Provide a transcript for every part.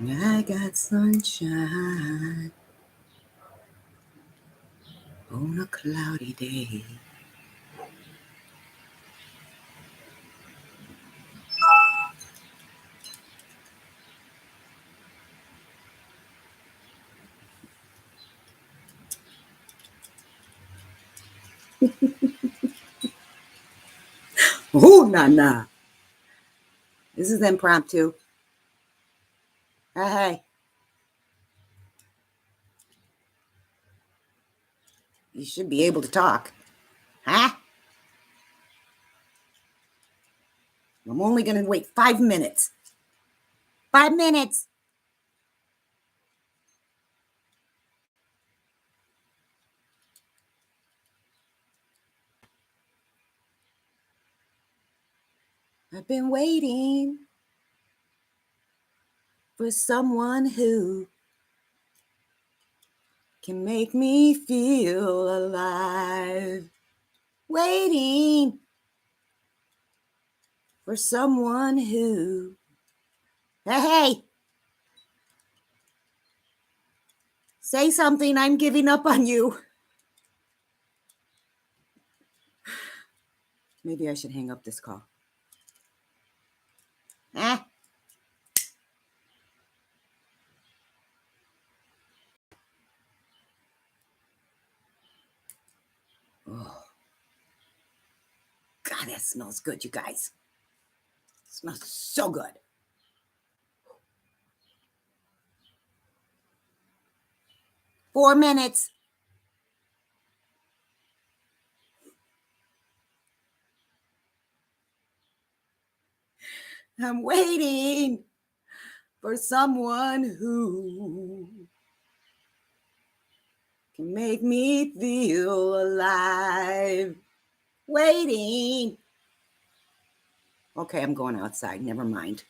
I got sunshine on a cloudy day. Ooh, nah. This is impromptu. Hey. You should be able to talk. Huh? I'm only going to wait 5 minutes. 5 minutes. I've been waiting for someone who can make me feel alive. Waiting for someone who... Hey. Say something. I'm giving up on you. Maybe I should hang up this call. Ah. Oh. God, that smells good, you guys. It smells so good. Four minutes. I'm waiting for someone who can make me feel alive. Waiting. Okay, I'm going outside. Never mind.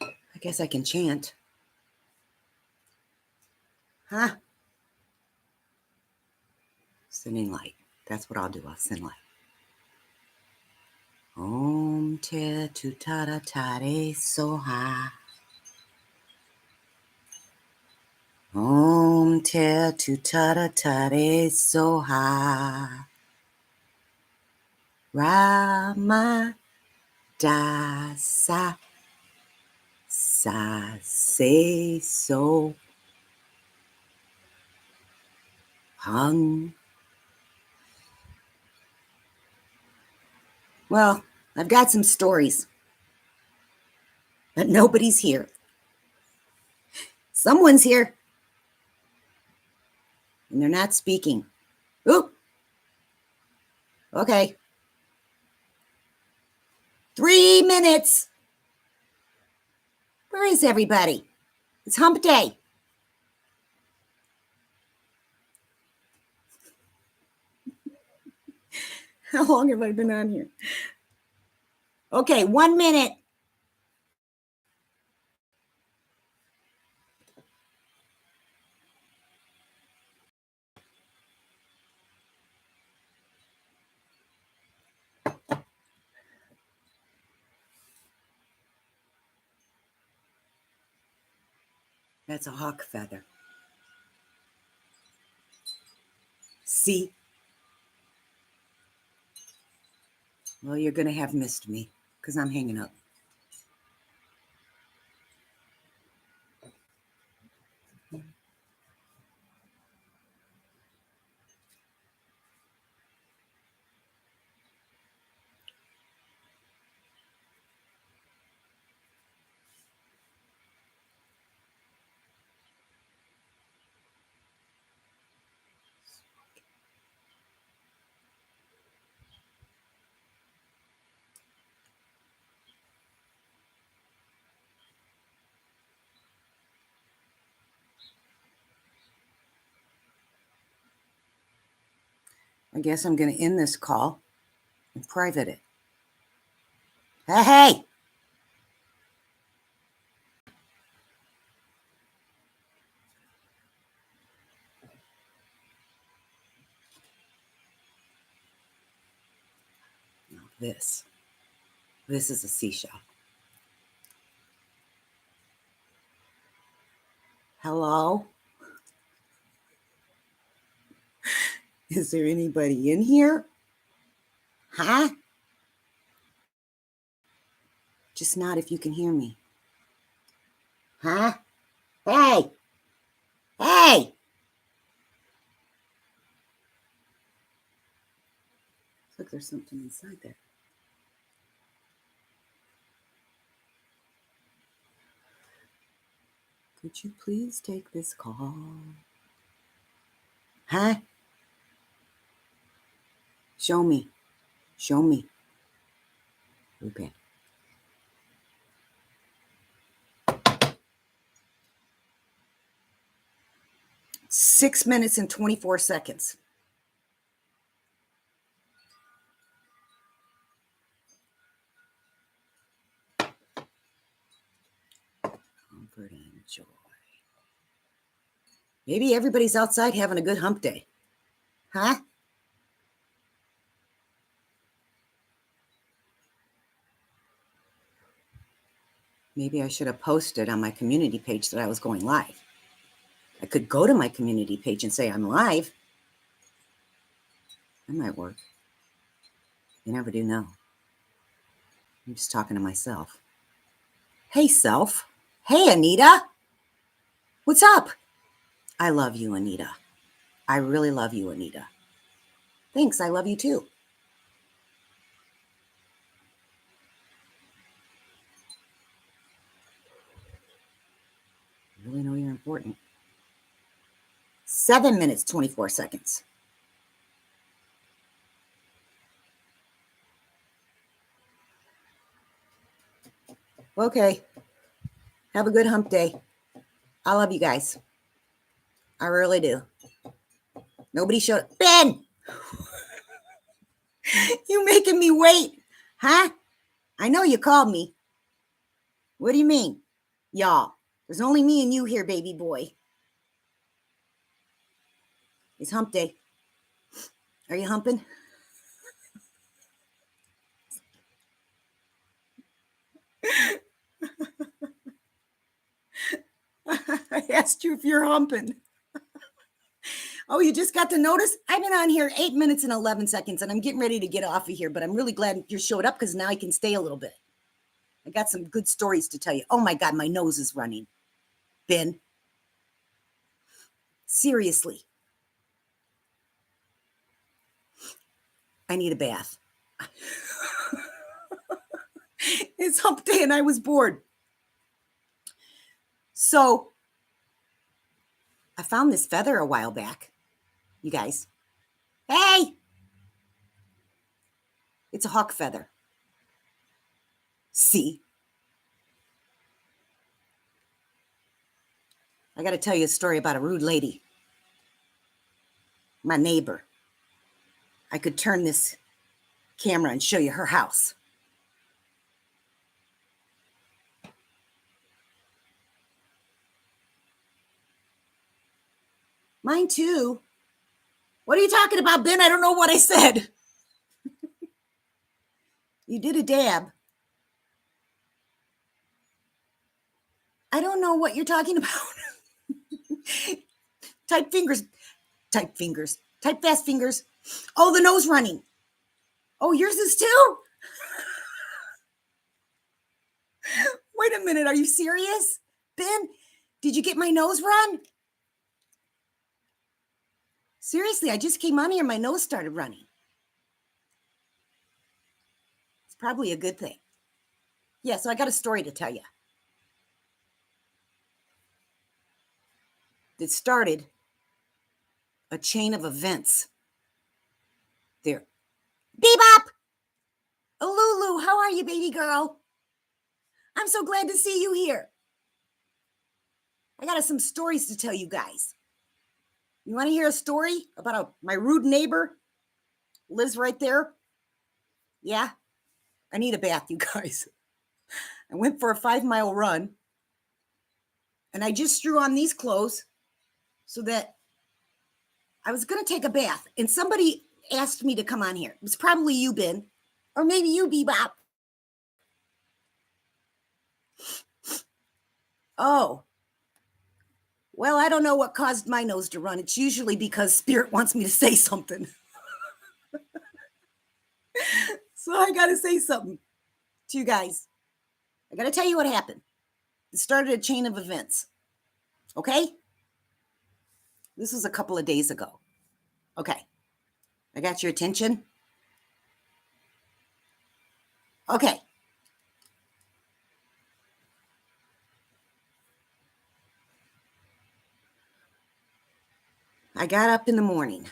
I guess I can chant. Huh? Sending light. That's what I'll do. I'll send light. Om te tutara tare soha. Om te tutara tare soha. Rama dasa sa se so hung. Well, I've got some stories, but nobody's here. Someone's here, and they're not speaking. Ooh. Okay. 3 minutes. Where is everybody? It's hump day. How long have I been on here? Okay, 1 minute. That's a hawk feather. See? Well, you're going to have missed me because I'm hanging up. I guess I'm going to end this call and private it. Hey! This is a seashell. Hello? Is there anybody in here? Huh? Just nod if you can hear me. Huh? Hey! Hey! Looks like there's something inside there. Could you please take this call? Huh? Show me. Show me. Okay. Six minutes and 24 seconds. Comfort and joy. Maybe everybody's outside having a good hump day. Huh? Maybe I should have posted on my community page that I was going live. I could go to my community page and say I'm live. That might work. You never do know. I'm just talking to myself. Hey, self. Hey, Anita. What's up? I love you, Anita. I really love you, Anita. Thanks, I love you too. I really know you're important. 7 minutes, 24 seconds. Okay. Have a good hump day. I love you guys. I really do. Nobody showed up. Ben! You making me wait. Huh? I know you called me. What do you mean? Y'all, there's only me and you here, baby boy. It's hump day. Are you humping? I asked you if you're humping. Oh, you just got to notice? I've been on here 8 minutes and 11 seconds, and I'm getting ready to get off of here, but I'm really glad you showed up because now I can stay a little bit. I got some good stories to tell you. Oh my God, my nose is running. Ben. Seriously. I need a bath. It's hump day and I was bored. So I found this feather a while back. You guys. Hey! It's a hawk feather. See? I got to tell you a story about a rude lady. My neighbor. I could turn this camera and show you her house. Mine too. What are you talking about, Ben? I don't know what I said. You did a dab. I don't know what you're talking about. Type fingers. Type fingers. Type fast fingers. Oh, the nose running. Oh, yours is too? Wait a minute. Are you serious? Ben, did you get my nose run? Seriously, I just came on here and my nose started running. It's probably a good thing. Yeah, so I got a story to tell you. That started a chain of events. There. Bebop! Oh, Lulu, how are you, baby girl? I'm so glad to see you here. I got some stories to tell you guys. You want to hear a story about my rude neighbor? Lives right there. Yeah, I need a bath, you guys. I went for a 5-mile run, and I just threw on these clothes so that I was going to take a bath. And somebody asked me to come on here. It was probably you, Ben. Or maybe you, Bebop. Oh. Well, I don't know what caused my nose to run. It's usually because Spirit wants me to say something. So I got to say something to you guys. I got to tell you what happened. It started a chain of events. Okay? This was a couple of days ago. Okay. I got your attention? Okay. I got up in the morning.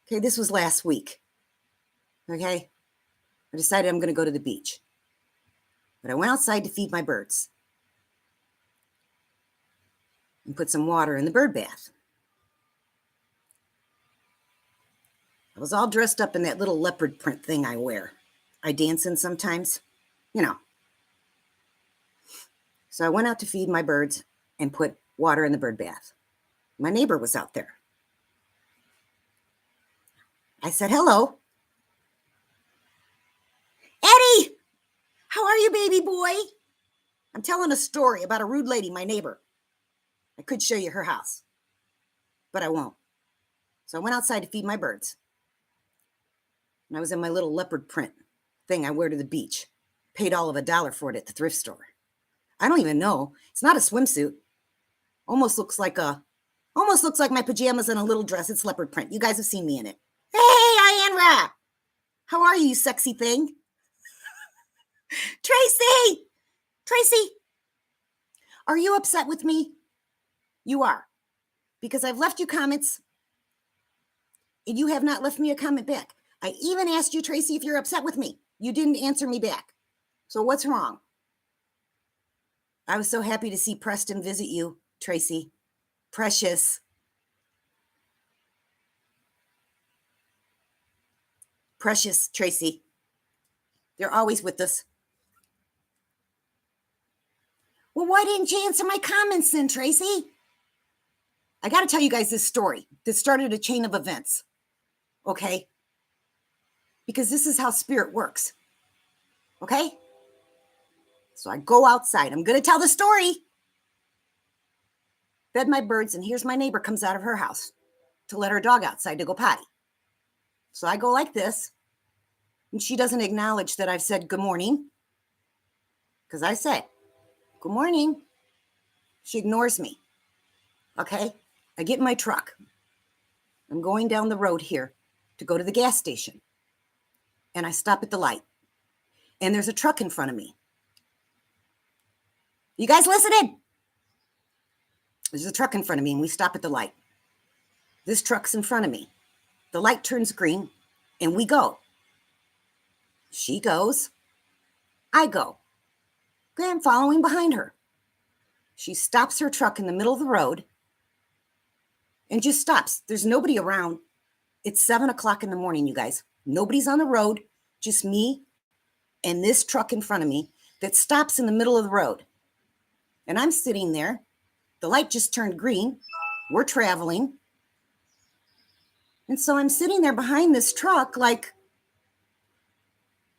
Okay, this was last week. Okay? I decided I'm going to go to the beach. But I went outside to feed my birds and put some water in the bird bath. I was all dressed up in that little leopard print thing I wear. I dance in sometimes, you know. So I went out to feed my birds and put water in the bird bath. My neighbor was out there. I said, hello. Eddie, how are you, baby boy? I'm telling a story about a rude lady, my neighbor. I could show you her house, but I won't. So I went outside to feed my birds. And I was in my little leopard print thing I wear to the beach. Paid all of $1 for it at the thrift store. I don't even know. It's not a swimsuit. Almost looks like my pajamas and a little dress. It's leopard print. You guys have seen me in it. Hey, Ayanra. How are you, you sexy thing? Tracy, are you upset with me? You are. Because I've left you comments and you have not left me a comment back. I even asked you, Tracy, if you're upset with me. You didn't answer me back. So what's wrong? I was so happy to see Preston visit you, Tracy. Precious. Precious, Tracy. They're always with us. Well, why didn't you answer my comments then, Tracy? I got to tell you guys this story that started a chain of events. Okay? Because this is how spirit works. Okay? So I go outside. I'm going to tell the story. Fed my birds, and here's my neighbor comes out of her house to let her dog outside to go potty. So I go like this, and she doesn't acknowledge that I've said good morning. Because I said, good morning. She ignores me. Okay? I get in my truck. I'm going down the road here to go to the gas station. And I stop at the light. And there's a truck in front of me. You guys listening? There's a truck in front of me, and we stop at the light. This truck's in front of me. The light turns green, and we go. She goes. I go. Okay, I'm following behind her. She stops her truck in the middle of the road and just stops. There's nobody around. It's 7 o'clock in the morning, you guys. Nobody's on the road, just me and this truck in front of me that stops in the middle of the road. And I'm sitting there. The light just turned green. We're traveling. And so I'm sitting there behind this truck like,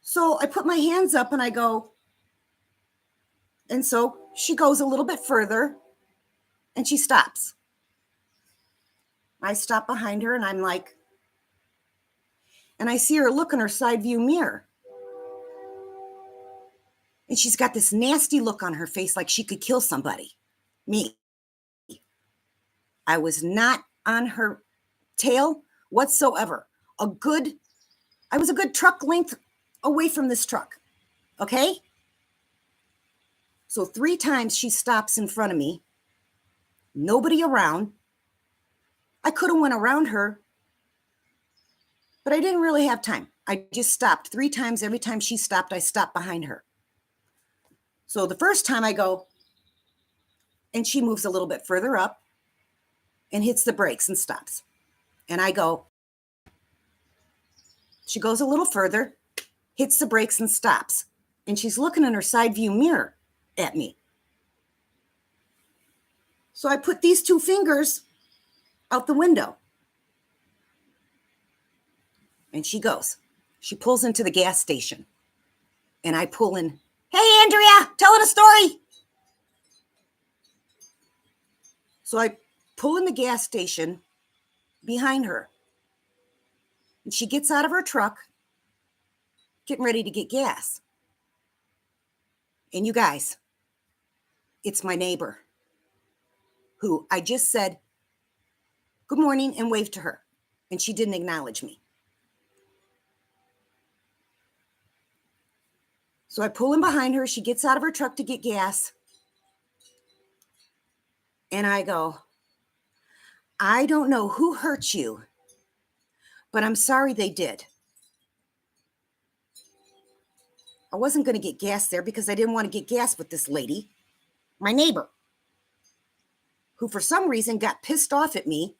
so I put my hands up and I go, and so she goes a little bit further and she stops. I stop behind her and I'm like, and I see her look in her side view mirror. And she's got this nasty look on her face like she could kill somebody. Me. I was not on her tail whatsoever. I was a good truck length away from this truck. Okay? So 3 times she stops in front of me. Nobody around. I could have went around her, but I didn't really have time. I just stopped 3 times. Every time she stopped, I stopped behind her. So the first time I go, and she moves a little bit further up and hits the brakes and stops. And I go. She goes a little further, hits the brakes and stops. And she's looking in her side view mirror at me. So I put these 2 fingers out the window. And she goes. She pulls into the gas station. And I pull in, hey, Andrea, telling a story. So I pull in the gas station behind her. And she gets out of her truck, getting ready to get gas. And you guys, it's my neighbor, who I just said good morning and waved to her. And she didn't acknowledge me. So I pull in behind her. She gets out of her truck to get gas. And I go, I don't know who hurt you, but I'm sorry they did. I wasn't going to get gas there because I didn't want to get gas with this lady, my neighbor, who for some reason got pissed off at me.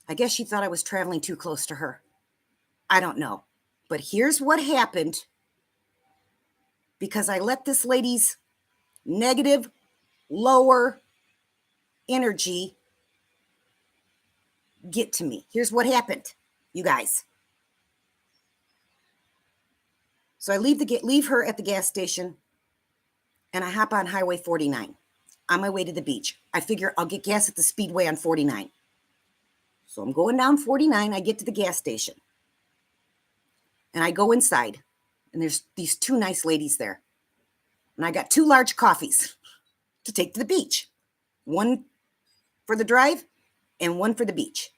I guess she thought I was traveling too close to her. I don't know. But here's what happened because I let this lady's negative, lower energy get to me. Here's what happened, you guys. So I leave her at the gas station and I hop on Highway 49 on my way to the beach. I figure I'll get gas at the Speedway on 49. So I'm going down 49. I get to the gas station and I go inside and there's these two nice ladies there. And I got 2 large coffees to take to the beach. One for the drive and one for the beach.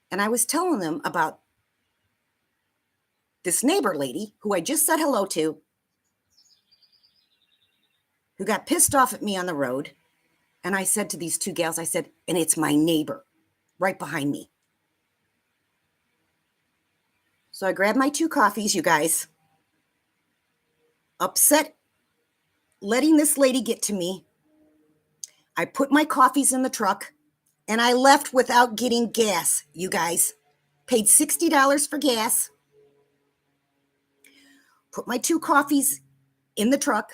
And I was telling them about this neighbor lady who I just said hello to, who got pissed off at me on the road. And I said to these 2 gals, I said, and it's my neighbor right behind me. So I grabbed my 2 coffees, you guys. Upset letting this lady get to me. I put my coffees in the truck and I left without getting gas, you guys. Paid $60 for gas. Put my 2 coffees in the truck.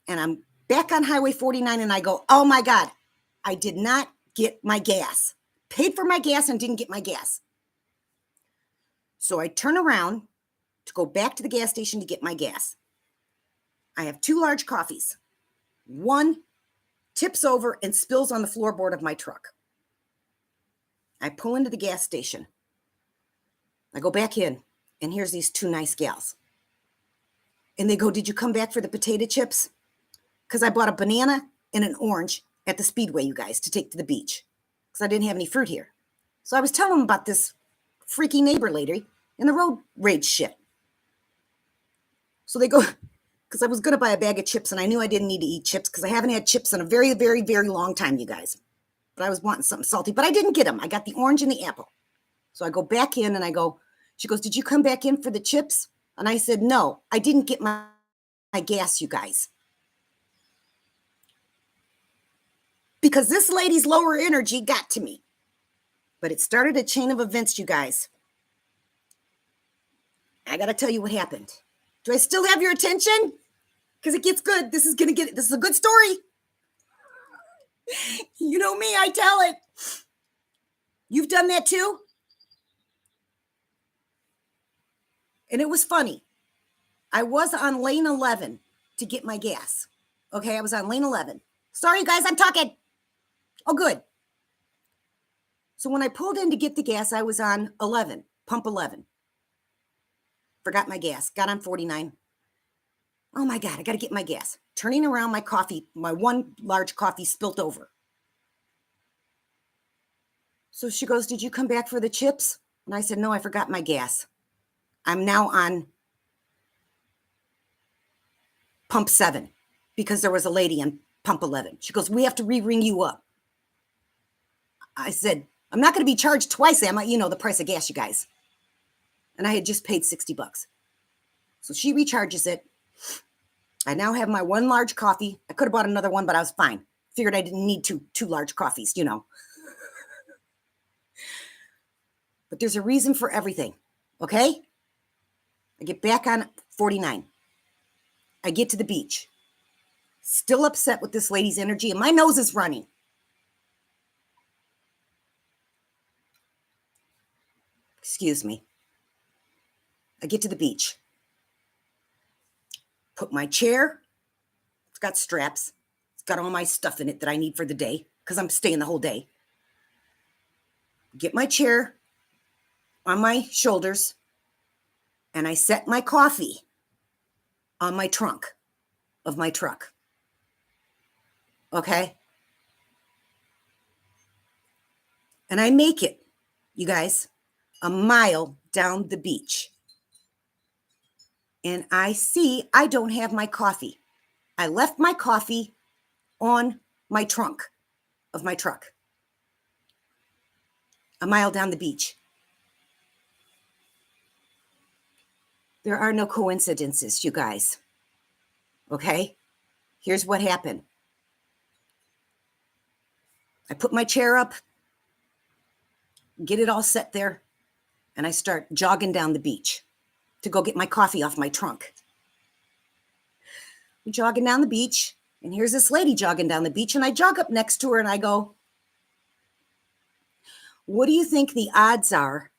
And I'm back on Highway 49 and I go, oh my God, I did not get my gas. Paid for my gas and didn't get my gas. So I turn around to go back to the gas station to get my gas. I have 2 large coffees. One tips over and spills on the floorboard of my truck. I pull into the gas station. I go back in, and here's these 2 nice gals. And they go, did you come back for the potato chips? Because I bought a banana and an orange at the Speedway, you guys, to take to the beach. Because I didn't have any fruit here. So I was telling them about this freaky neighbor lady and the road rage shit. So they go, because I was going to buy a bag of chips, and I knew I didn't need to eat chips because I haven't had chips in a very, very, very long time, you guys. But I was wanting something salty, but I didn't get them. I got the orange and the apple. So I go back in and I go, she goes, did you come back in for the chips? And I said, no, I didn't get my gas, you guys. Because this lady's lower energy got to me. But it started a chain of events, you guys. I got to tell you what happened. Do I still have your attention? Because it gets good. This is a good story. You know me, I tell it. You've done that too? And it was funny. I was on lane 11 to get my gas. Okay, I was on lane 11. Sorry, guys, I'm talking. Oh, good. So when I pulled in to get the gas, I was on 11, pump 11. Forgot my gas, got on 49. Oh my God, I got to get my gas. Turning around, my coffee, my 1 large coffee spilt over. So she goes, did you come back for the chips? And I said, no, I forgot my gas. I'm now on pump 7 because there was a lady on pump 11. She goes, we have to re-ring you up. I said, I'm not going to be charged twice. The price of gas, you guys. And I had just paid $60. So she recharges it. I now have my 1 large coffee. I could have bought another one, but I was fine. Figured I didn't need two large coffees, But there's a reason for everything, okay? I get back on 49. I get to the beach. Still upset with this lady's energy, and my nose is running. Excuse me. I get to the beach. Put my chair. It's got straps. It's got all my stuff in it that I need for the day because I'm staying the whole day. Get my chair on my shoulders, and I set my coffee on my trunk of my truck. Okay? And I make it, you guys, a mile down the beach. And I see I don't have my coffee. I left my coffee on my trunk of my truck. A mile down the beach. There are no coincidences, you guys. Okay? Here's what happened. I put my chair up, get it all set there, and I start jogging down the beach to go get my coffee off my trunk. I'm jogging down the beach, and here's this lady jogging down the beach, and I jog up next to her and I go, what do you think the odds are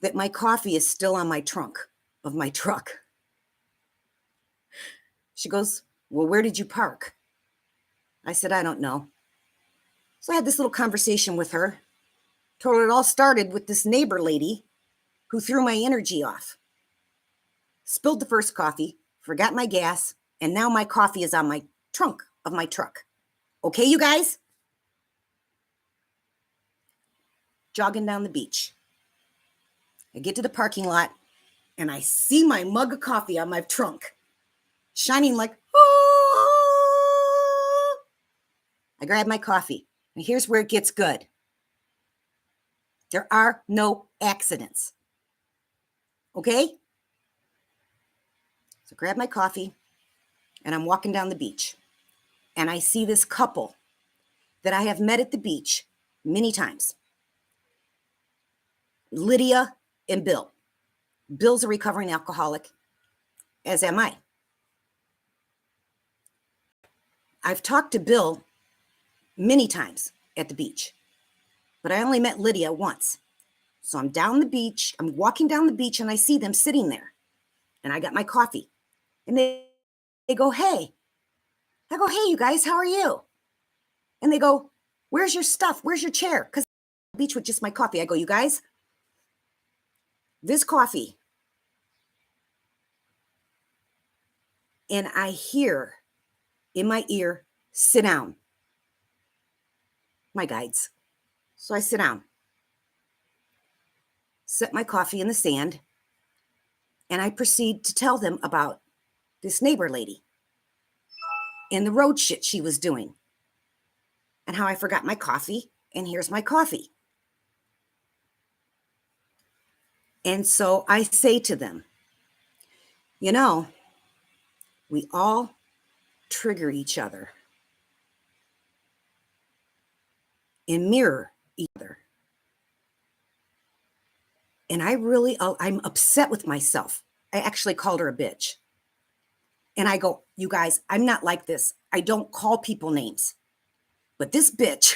that my coffee is still on my trunk of my truck? She goes, well, where did you park? I said, I don't know. So I had this little conversation with her. Told her it all started with this neighbor lady who threw my energy off. Spilled the first coffee, forgot my gas, and now my coffee is on my trunk of my truck. Okay, you guys? Jogging down the beach. I get to the parking lot, and I see my mug of coffee on my trunk, shining like, oh! I grab my coffee, and here's where it gets good. There are no accidents. Okay? So grab my coffee, and I'm walking down the beach, and I see this couple that I have met at the beach many times. Lydia and Bill. Bill's a recovering alcoholic, as am I. I've talked to Bill many times at the beach, but I only met Lydia once. So I'm down the beach, I'm walking down the beach, and I see them sitting there, and I got my coffee, and they go, hey. I go, hey, you guys, how are you? And they go, where's your stuff? Where's your chair? Because the beach with just my coffee. I go, you guys, this coffee. And I hear in my ear, sit down. My guides. So I sit down, set my coffee in the sand, and I proceed to tell them about this neighbor lady and the road shit she was doing and how I forgot my coffee, and here's my coffee. And so I say to them, you know, we all trigger each other and mirror each other. And I'm upset with myself. I actually called her a bitch. And I go, you guys, I'm not like this. I don't call people names. But this bitch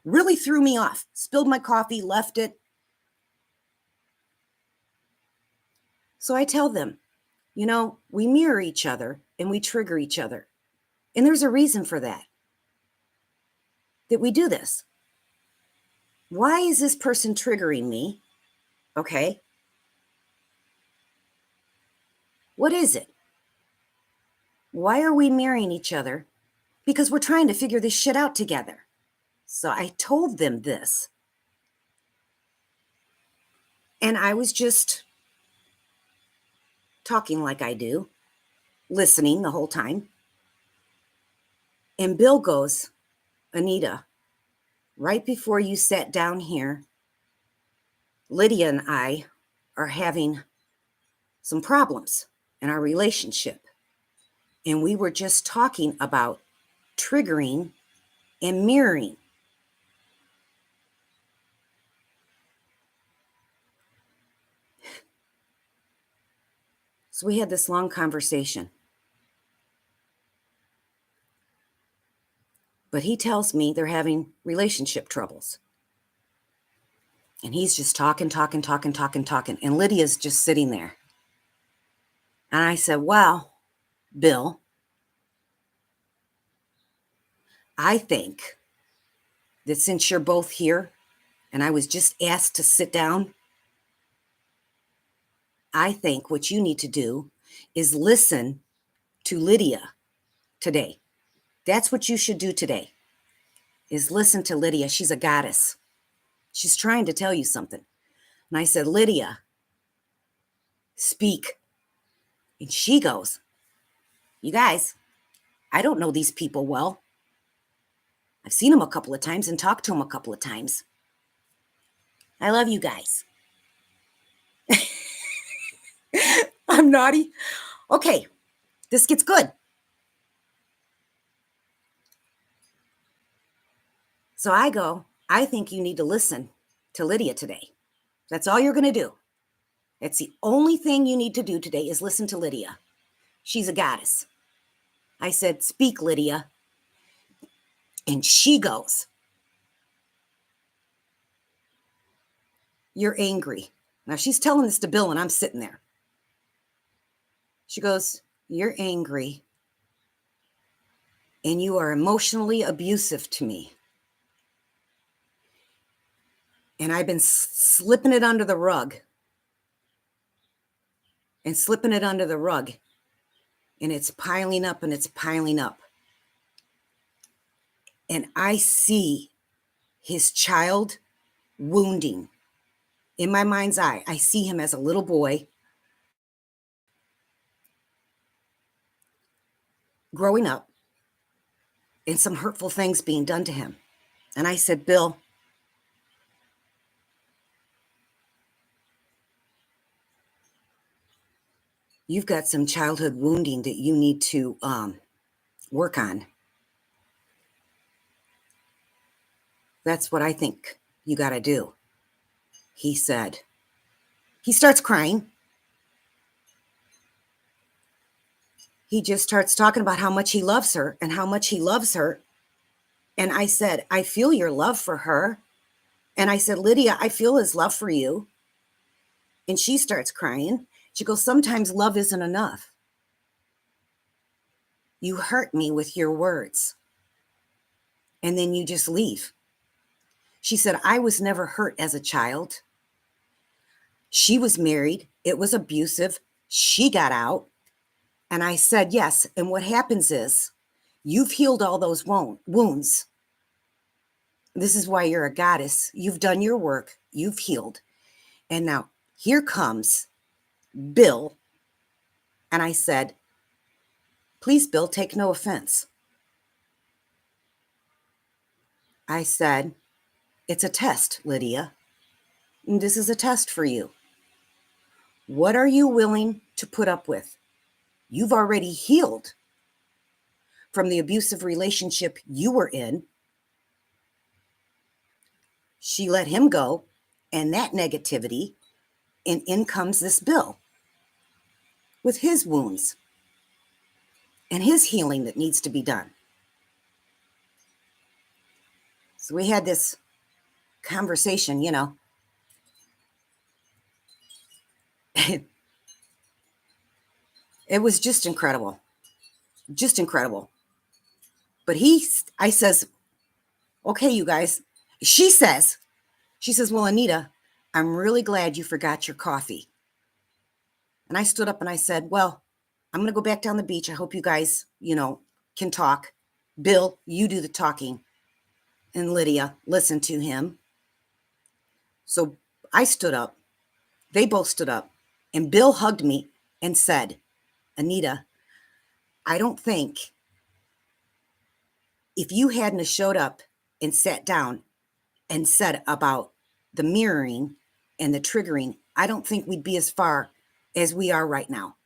really threw me off. Spilled my coffee, left it. So I tell them, you know, we mirror each other and we trigger each other. And there's a reason for that we do this. Why is this person triggering me? Okay. What is it? Why are we mirroring each other? Because we're trying to figure this shit out together. So I told them this. And I was just talking like I do, listening the whole time. And Bill goes, Anita, right before you sat down here, Lydia and I are having some problems in our relationship. And we were just talking about triggering and mirroring. So we had this long conversation. But he tells me they're having relationship troubles. And he's just talking. And Lydia's just sitting there. And I said, well, Bill, I think that since you're both here and I was just asked to sit down, I think what you need to do is listen to Lydia today. That's what you should do today, is listen to Lydia. She's a goddess. She's trying to tell you something. And I said, Lydia, speak. And she goes, you guys, I don't know these people well. I've seen them a couple of times and talked to them a couple of times. I love you guys. I'm naughty. Okay, this gets good. So I go, I think you need to listen to Lydia today. That's all you're going to do. That's the only thing you need to do today is listen to Lydia. She's a goddess. I said, speak, Lydia. And she goes, you're angry. Now she's telling this to Bill and I'm sitting there. She goes, you're angry and you are emotionally abusive to me. And I've been slipping it under the rug and slipping it under the rug. And it's piling up and it's piling up. And I see his child wounding. In my mind's eye, I see him as a little boy growing up and some hurtful things being done to him. And I said, Bill, you've got some childhood wounding that you need to work on. That's what I think you got to do. He said, he starts crying. He just starts talking about how much he loves her and how much he loves her. And I said, I feel your love for her. And I said, Lydia, I feel his love for you. And she starts crying. She goes, sometimes love isn't enough. You hurt me with your words. And then you just leave. She said, I was never hurt as a child. She was married. It was abusive. She got out. And I said, yes. And what happens is you've healed all those wounds. This is why you're a goddess. You've done your work. You've healed. And now here comes Bill. And I said, please, Bill, take no offense. I said, it's a test, Lydia. And this is a test for you. What are you willing to put up with? You've already healed from the abusive relationship you were in. She let him go and that negativity, and in comes this Bill with his wounds and his healing that needs to be done. So we had this conversation, you know. It was just incredible. Just incredible. But I says, okay, you guys. She says, well, Anita, I'm really glad you forgot your coffee. And I stood up and I said, well, I'm going to go back down the beach. I hope you guys, can talk. Bill, you do the talking. And Lydia, listen to him. So I stood up. They both stood up. And Bill hugged me and said, Anita, I don't think if you hadn't showed up and sat down and said about the mirroring and the triggering, I don't think we'd be as far as we are right now.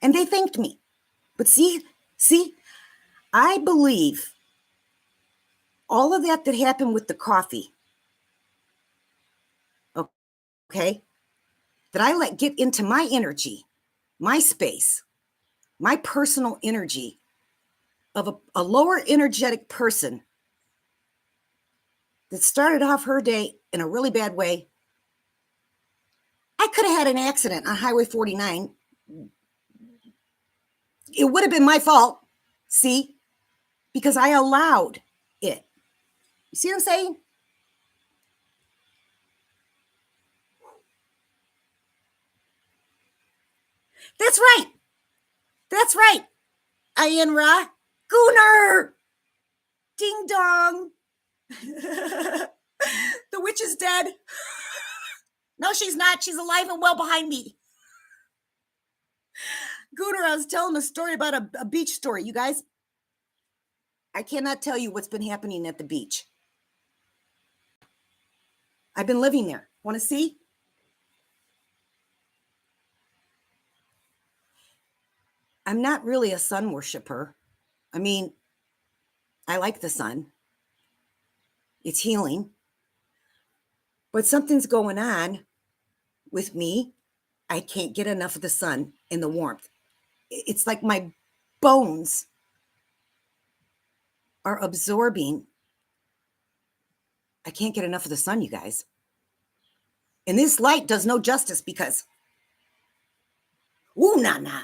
And they thanked me. But see, I believe all of that happened with the coffee, okay, that I let get into my energy, my space, my personal energy of a lower energetic person that started off her day in a really bad way. I could have had an accident on Highway 49. It would have been my fault, see, because I allowed it. You see what I'm saying? That's right. That's right. Ayenra Gooner. Ding dong. The witch is dead. No, she's not. She's alive and well behind me. Gooner, I was telling a story about a beach story, you guys. I cannot tell you what's been happening at the beach. I've been living there. Want to see? I'm not really a sun worshiper. I mean, I like the sun. It's healing. But something's going on with me. I can't get enough of the sun and the warmth. It's like my bones are absorbing. I can't get enough of the sun, you guys. And this light does no justice because, ooh, nah, nah.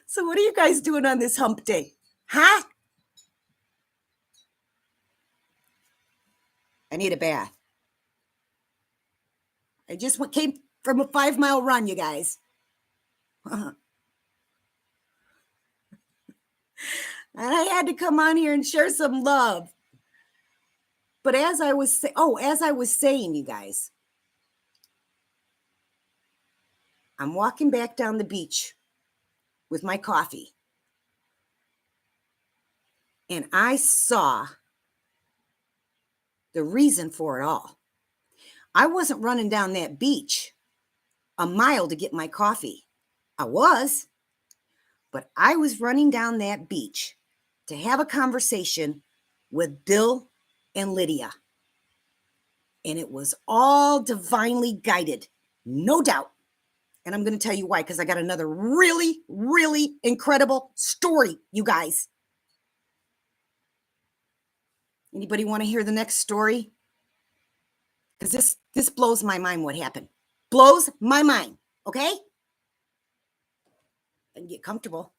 So what are you guys doing on this hump day? Huh? I need a bath. I just came from a 5-mile run, you guys. And I had to come on here and share some love. But as I was saying, you guys, I'm walking back down the beach with my coffee. And I saw the reason for it all. I wasn't running down that beach a mile to get my coffee. I was, but I was running down that beach to have a conversation with Bill and Lydia. And it was all divinely guided, no doubt. And I'm going to tell you why, because I got another really, really incredible story, you guys. Anybody want to hear the next story? Because this blows my mind what happened. Blows my mind, okay? And get comfortable.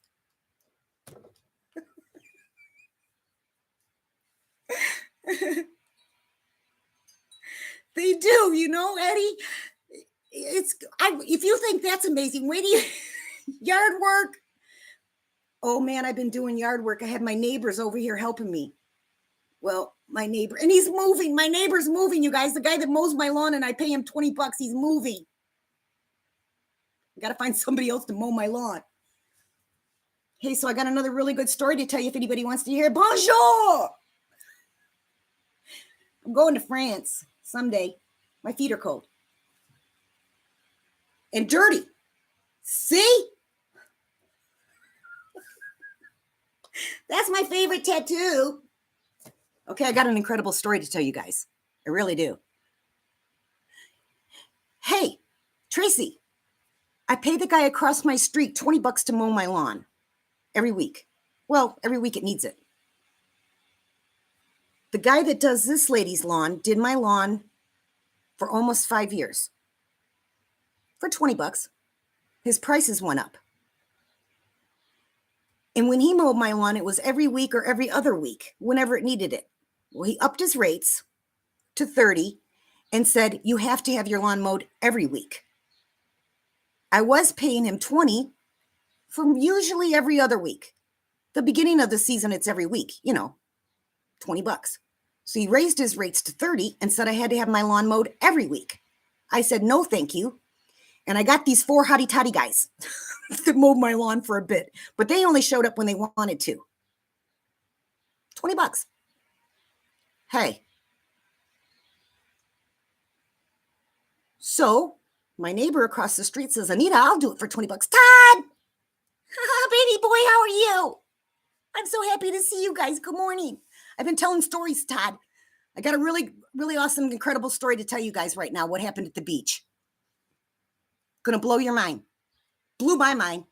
They do, you know, Eddie. If you think that's amazing, wait till you yard work. Oh man, I've been doing yard work. I had my neighbors over here helping me. Well, my neighbor, and he's moving. My neighbor's moving, you guys. The guy that mows my lawn and I pay him $20, he's moving. I got to find somebody else to mow my lawn. Hey, so I got another really good story to tell you if anybody wants to hear it. Bonjour! I'm going to France someday. My feet are cold. And dirty. See? That's my favorite tattoo. Okay, I got an incredible story to tell you guys. I really do. Hey, Tracy, I pay the guy across my street $20 to mow my lawn every week. Well, every week it needs it. The guy that does this lady's lawn did my lawn for almost 5 years. For $20. His prices went up. And when he mowed my lawn, it was every week or every other week, whenever it needed it. Well, he upped his rates to $30 and said, you have to have your lawn mowed every week. I was paying him $20 for usually every other week. The beginning of the season, it's every week, you know, $20. So he raised his rates to $30 and said I had to have my lawn mowed every week. I said, no, thank you. And I got these 4 hotty-toddy guys that mowed my lawn for a bit, but they only showed up when they wanted to. $20. Hey. So my neighbor across the street says, Anita, I'll do it for $20. Todd! Baby boy, how are you? I'm so happy to see you guys. Good morning. I've been telling stories, Todd. I got a really, really awesome, incredible story to tell you guys right now. What happened at the beach? Gonna blow your mind. Blew my mind.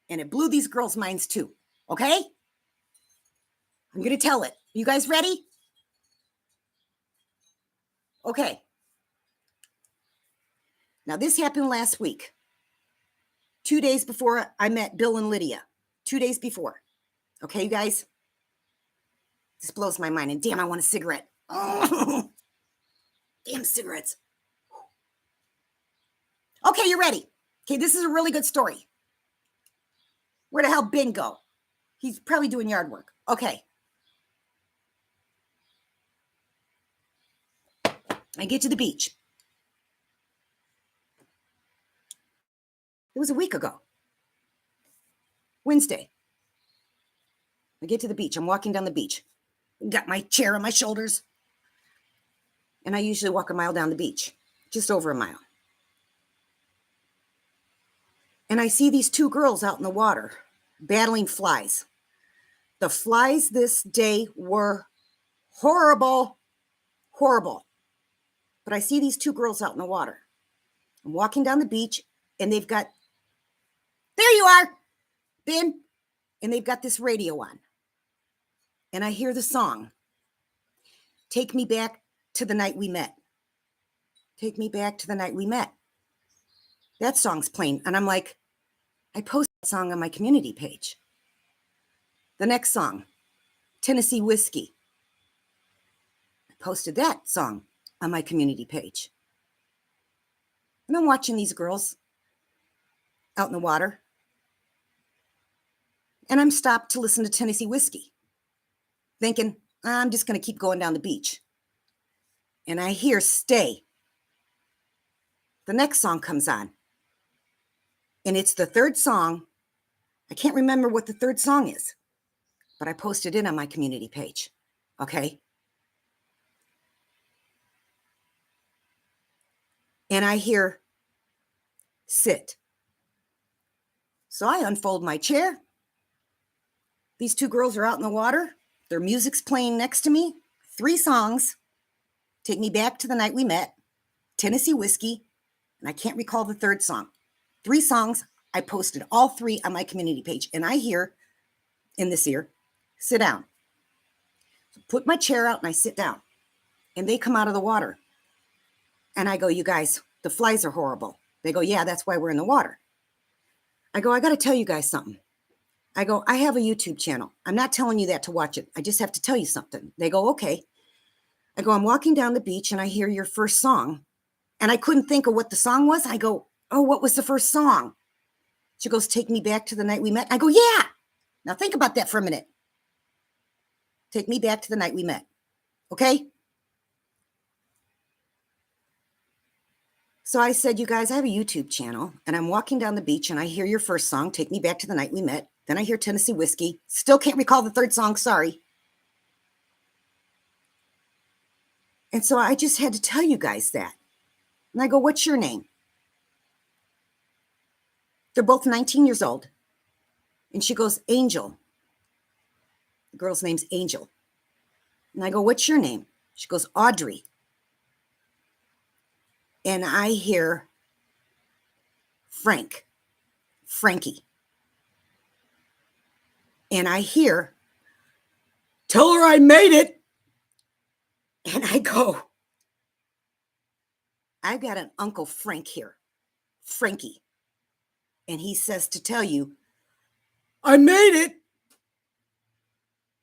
And it blew these girls' minds too. Okay? I'm going to tell it. You guys ready? Okay. Now, this happened last week. 2 days before I met Bill and Lydia. 2 days before. Okay, you guys? This blows my mind. And damn, I want a cigarette. Oh, damn cigarettes. Okay, you're ready. Okay, this is a really good story. Where the hell Ben go? He's probably doing yard work. Okay. I get to the beach. It was a week ago. Wednesday. I get to the beach. I'm walking down the beach. Got my chair on my shoulders. And I usually walk a mile down the beach. Just over a mile. And I see these two girls out in the water battling flies. The flies this day were horrible, horrible. But I see these two girls out in the water. I'm walking down the beach and they've got, there you are, Ben. And they've got this radio on. And I hear the song, Take Me Back to the Night We Met. Take me back to the night we met. That song's playing. And I'm like, I posted that song on my community page. The next song, Tennessee Whiskey. I posted that song on my community page. And I'm watching these girls out in the water. And I'm stopped to listen to Tennessee Whiskey, thinking, I'm just going to keep going down the beach. And I hear Stay. The next song comes on. And it's the third song. I can't remember what the third song is, but I posted it on my community page. Okay. And I hear Sit. So I unfold my chair. These two girls are out in the water. Their music's playing next to me. 3 songs. Take Me Back to the Night We Met. Tennessee Whiskey. And I can't recall the third song. 3 songs. I posted all 3 on my community page. And I hear in this ear, sit down. So put my chair out and I sit down. And they come out of the water. And I go, you guys, the flies are horrible. They go, yeah, that's why we're in the water. I go, I got to tell you guys something. I go, I have a YouTube channel. I'm not telling you that to watch it. I just have to tell you something. They go, okay. I go, I'm walking down the beach and I hear your first song. And I couldn't think of what the song was. I go, oh, what was the first song? She goes, Take Me Back to the Night We Met. I go, yeah. Now think about that for a minute. Take me back to the night we met. Okay? So I said, you guys, I have a YouTube channel and I'm walking down the beach and I hear your first song, Take Me Back to the Night We Met. Then I hear Tennessee Whiskey. Still can't recall the third song. Sorry. And so I just had to tell you guys that. And I go, what's your name? They're both 19 years old. And she goes, Angel. The girl's name's Angel. And I go, what's your name? She goes, Audrey. And I hear Frankie. And I hear, tell her I made it. And I go, I've got an Uncle Frank here, Frankie. And he says to tell you, I made it.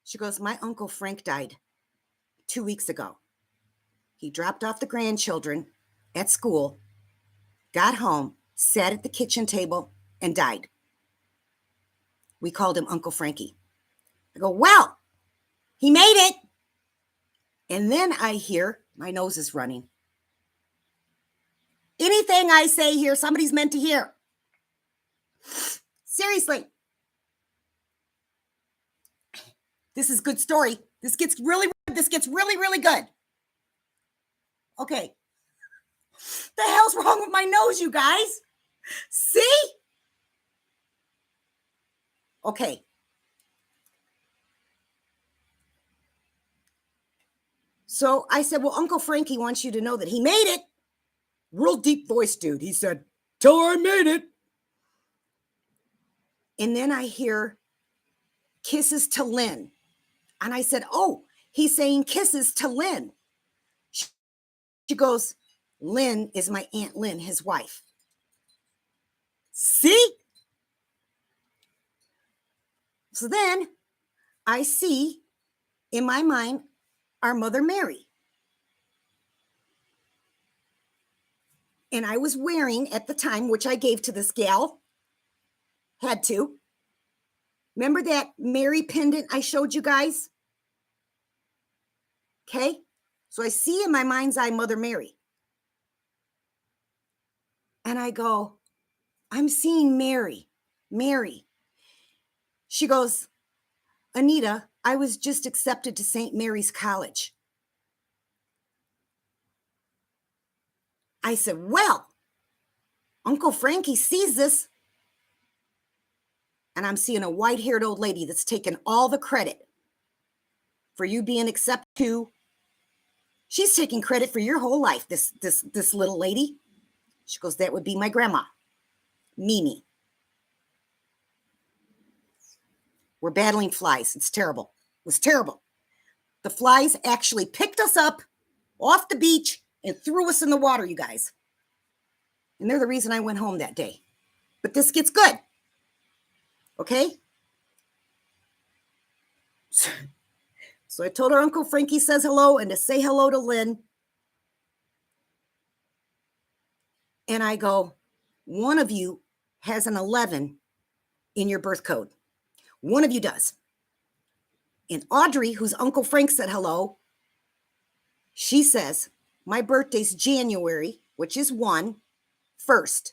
She goes, my Uncle Frank died 2 weeks ago. He dropped off the grandchildren at school, got home, sat at the kitchen table, and died. We called him Uncle Frankie. I go, well, he made it. And then I hear, my nose is running. Anything I say here, somebody's meant to hear. Seriously. This is a good story. This gets really good. Okay. The hell's wrong with my nose, you guys? See? Okay. So I said, well, Uncle Frankie wants you to know that he made it. Real deep voice, dude. He said, tell her I made it. And then I hear kisses to Lynn. And I said, oh, he's saying kisses to Lynn. She goes, Lynn is my Aunt Lynn, his wife. See? So then I see in my mind our Mother Mary. And I was wearing at the time, which I gave to this gal, had to. Remember that Mary pendant I showed you guys? Okay. So I see in my mind's eye Mother Mary. And I go, I'm seeing Mary. Mary. She goes, Anita, I was just accepted to St. Mary's College. I said, well, Uncle Frankie sees this. And I'm seeing a white-haired old lady that's taking all the credit for you being accepted to. She's taking credit for your whole life, this little lady. She goes, that would be my grandma, Mimi. We're battling flies. It's terrible. It was terrible. The flies actually picked us up off the beach and threw us in the water, you guys. And they're the reason I went home that day. But this gets good. Okay? So I told her Uncle Frankie says hello and to say hello to Lynn. And I go, one of you has an 11 in your birth code. One of you does. And Audrey, whose Uncle Frank said hello, she says, my birthday's January, which is 1st.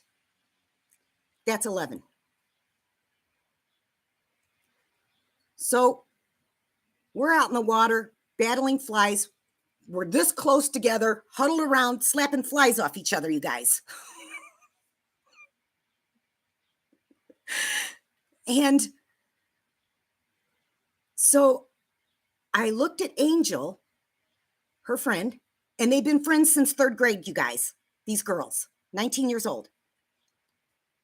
That's 11. So we're out in the water, battling flies. We're this close together, huddled around, slapping flies off each other, you guys. And so I looked at Angel, her friend, and they've been friends since 3rd grade, you guys, these girls, 19 years old.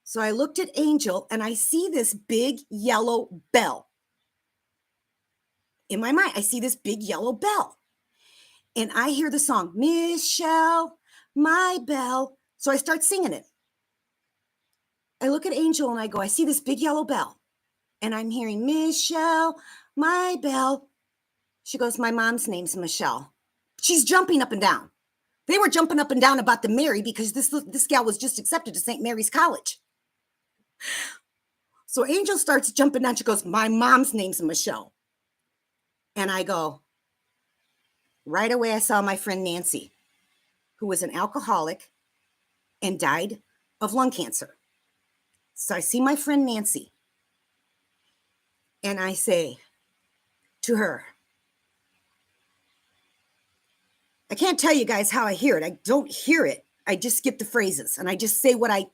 So I looked at Angel and I see this big yellow bell. In my mind, I see this big yellow bell. And I hear the song, Michelle, my bell. So I start singing it. I look at Angel and I go, I see this big yellow bell. And I'm hearing, Michelle, my bell. She goes, my mom's name's Michelle. She's jumping up and down. They were jumping up and down about the Mary because this gal was just accepted to St. Mary's College. So Angel starts jumping down. She goes, my mom's name's Michelle. And I go, right away, I saw my friend Nancy, who was an alcoholic and died of lung cancer. So I see my friend Nancy. And I say to her, I can't tell you guys how I hear it. I don't hear it. I just get the phrases and I just say what I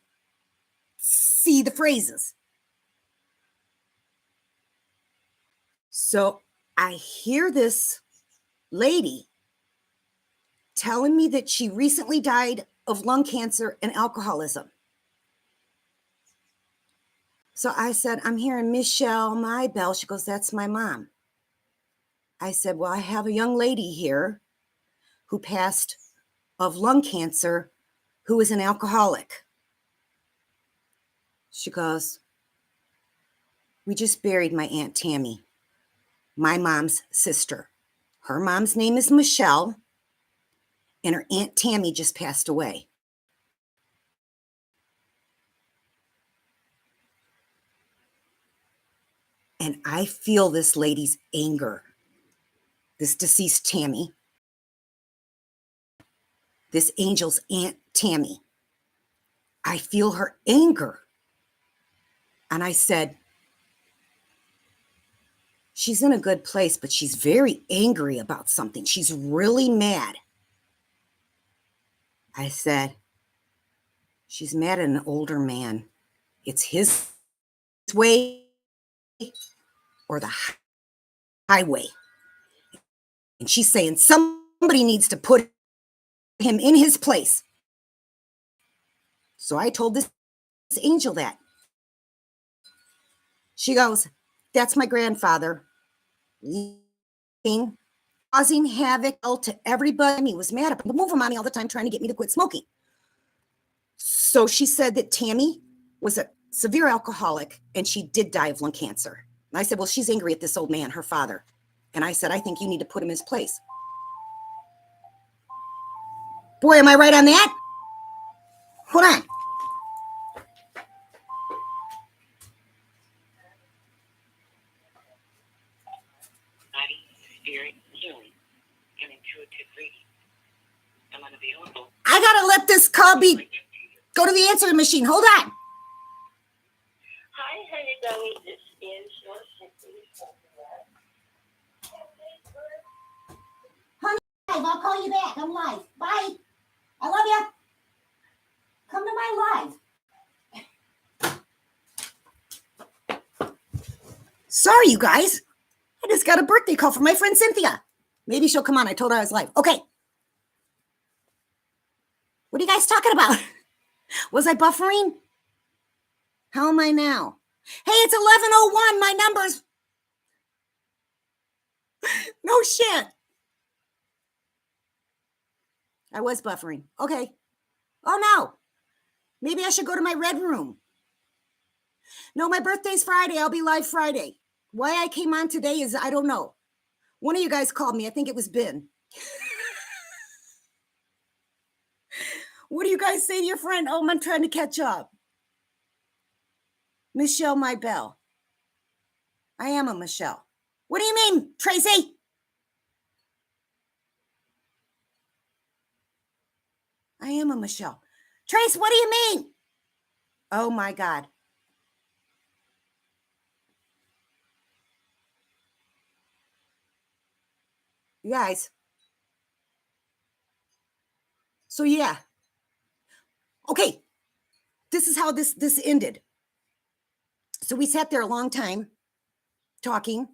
see the phrases. So I hear this lady telling me that she recently died of lung cancer and alcoholism. So I said, I'm hearing Michelle, my bell. She goes, that's my mom. I said, well, I have a young lady here who passed of lung cancer who is an alcoholic. She goes, we just buried my Aunt Tammy, my mom's sister. Her mom's name is Michelle, and her Aunt Tammy just passed away. And I feel this lady's anger, this deceased Tammy, this Angel's Aunt Tammy. I feel her anger. And I said, she's in a good place, but she's very angry about something. She's really mad. I said, she's mad at an older man. It's his way or the highway. And she's saying somebody needs to put him in his place. So I told this Angel that. She goes, that's my grandfather. causing havoc to everybody. He was mad at me, moving money all the time, trying to get me to quit smoking. So she said that Tammy was a severe alcoholic and she did die of lung cancer. And I said, well, she's angry at this old man, her father. And I said, I think you need to put him in his place. Boy, am I right on that? Hold on. Body, spirit, healing, and intuitive reading. I'm unavailable. I gotta let this call go to the answering machine. Hold on. Hi, honey, this is your Honey, I'll call you back. I'm live. Bye. I love you. Come to my live. Sorry, you guys. I just got a birthday call from my friend Cynthia. Maybe she'll come on. I told her I was live. Okay. What are you guys talking about? Was I buffering? How am I now? Hey, it's 11:01. My numbers. No shit. I was buffering. Okay. Oh, no. Maybe I should go to my red room. No, my birthday's Friday. I'll be live Friday. Why I came on today is I don't know. One of you guys called me. I think it was Ben. What do you guys say to your friend? Oh, I'm trying to catch up. Michelle, my belle. I am a Michelle. What do you mean, Tracy? I am a Michelle. Trace, what do you mean? Oh, my God. You guys. So, yeah. Okay. This is how this ended. So we sat there a long time talking,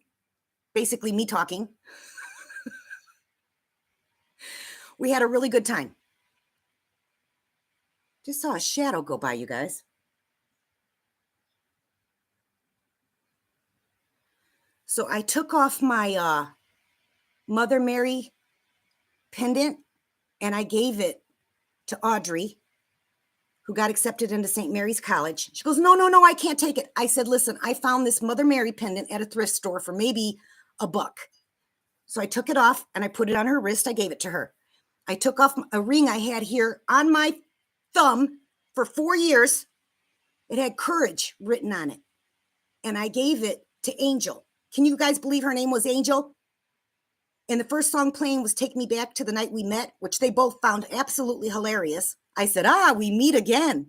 basically me talking. We had a really good time. Just saw a shadow go by, you guys. So I took off my Mother Mary pendant and I gave it to Audrey, who got accepted into St. Mary's College. She goes, no, I can't take it. I said, listen, I found this Mother Mary pendant at a thrift store for maybe $1. So I took it off and I put it on her wrist. I gave it to her. I took off a ring I had here on my thumb for 4 years. It had courage written on it. And I gave it to Angel. Can you guys believe her name was Angel? And the first song playing was Take Me Back to the Night We Met, which they both found absolutely hilarious. I said, we meet again.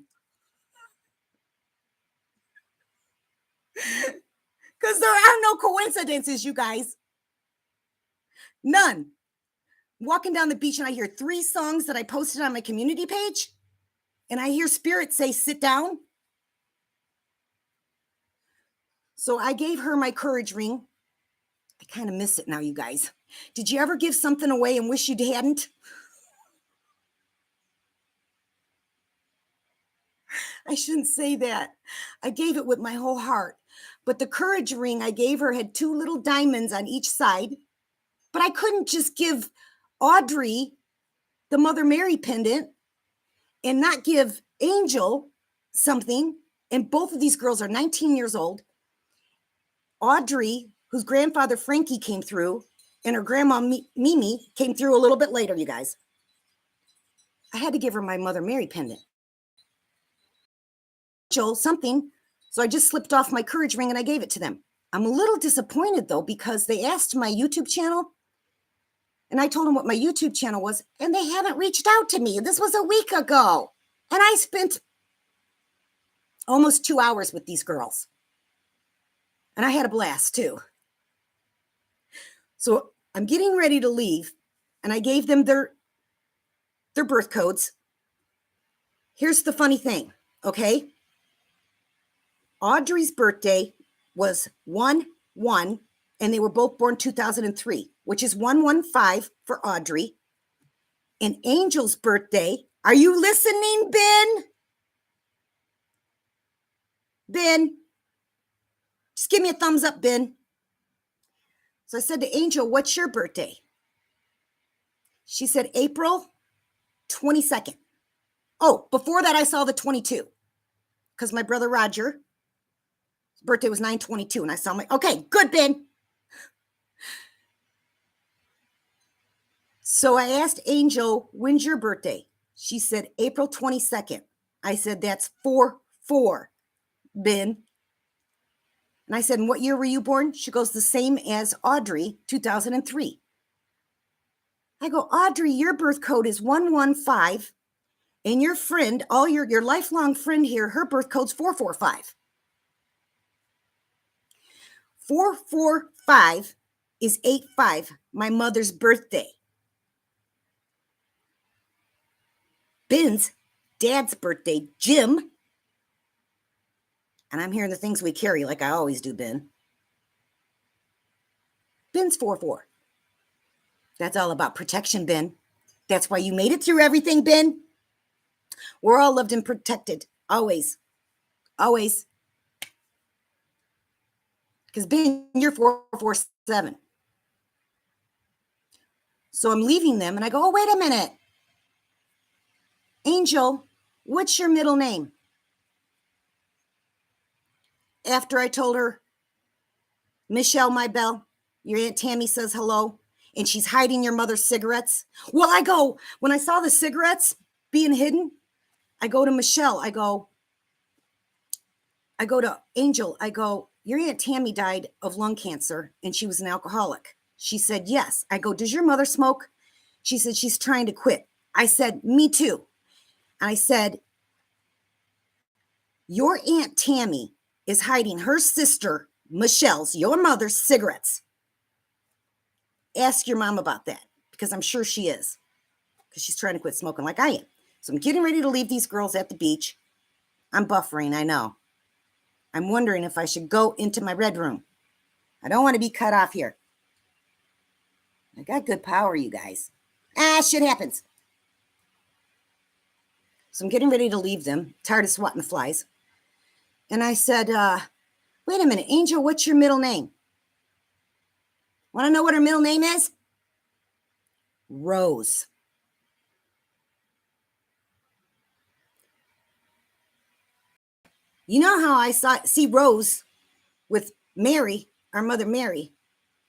Because there are no coincidences, you guys. None. Walking down the beach and I hear 3 songs that I posted on my community page. And I hear Spirit say, sit down. So I gave her my courage ring. I kind of miss it now, you guys. Did you ever give something away and wish you hadn't? I shouldn't say that. I gave it with my whole heart. But the courage ring I gave her had 2 little diamonds on each side. But I couldn't just give Audrey the Mother Mary pendant and not give Angel something. And both of these girls are 19 years old. Audrey, whose grandfather Frankie came through, and her grandma Mimi came through a little bit later, you guys. I had to give her my Mother Mary pendant. Angel something. So I just slipped off my courage ring and I gave it to them. I'm a little disappointed, though, because they asked my YouTube channel. And I told them what my YouTube channel was. And they haven't reached out to me. This was a week ago. And I spent almost 2 hours with these girls. And I had a blast, too. So I'm getting ready to leave. And I gave them their birth codes. Here's the funny thing, okay? Audrey's birthday was 1/1, and they were both born 2003, which is 115 for Audrey. And Angel's birthday, are you listening, Ben? Ben, just give me a thumbs up, Ben. So I said to Angel, what's your birthday? She said April 22nd. Oh, before that I saw the 22 because my brother Roger, his birthday was 9/22, and I saw okay, good, Ben. So I asked Angel, when's your birthday? She said April 22nd. I said, that's 4/4, Ben. And I said, and what year were you born? She goes, the same as Audrey, 2003. I go, Audrey, your birth code is 115, and your friend, your lifelong friend here, her birth code's 445. 445 is 85, my mother's birthday. Ben's dad's birthday, Jim. And I'm hearing the things we carry like I always do, Ben. Ben's 4/4. That's all about protection, Ben. That's why you made it through everything, Ben. We're all loved and protected. Always. Always. Because Ben, you're 4/4/7. So I'm leaving them and I go, oh, wait a minute. Angel, what's your middle name? After I told her, Michelle, my belle, your Aunt Tammy says hello, and she's hiding your mother's cigarettes. Well, I go, when I saw the cigarettes being hidden, I go to Michelle. I go to Angel. I go, your Aunt Tammy died of lung cancer, and she was an alcoholic. She said, yes. I go, does your mother smoke? She said, she's trying to quit. I said, me too. And I said, your Aunt Tammy is hiding her sister, Michelle's, your mother's cigarettes. Ask your mom about that, because I'm sure she is, because she's trying to quit smoking like I am. So I'm getting ready to leave these girls at the beach. I'm buffering, I know. I'm wondering if I should go into my red room. I don't want to be cut off here. I got good power, you guys. Shit happens. So I'm getting ready to leave them, tired of swatting the flies. And I said, wait a minute, Angel, what's your middle name? Want to know what her middle name is? Rose. You know how I see Rose with Mary, our mother Mary.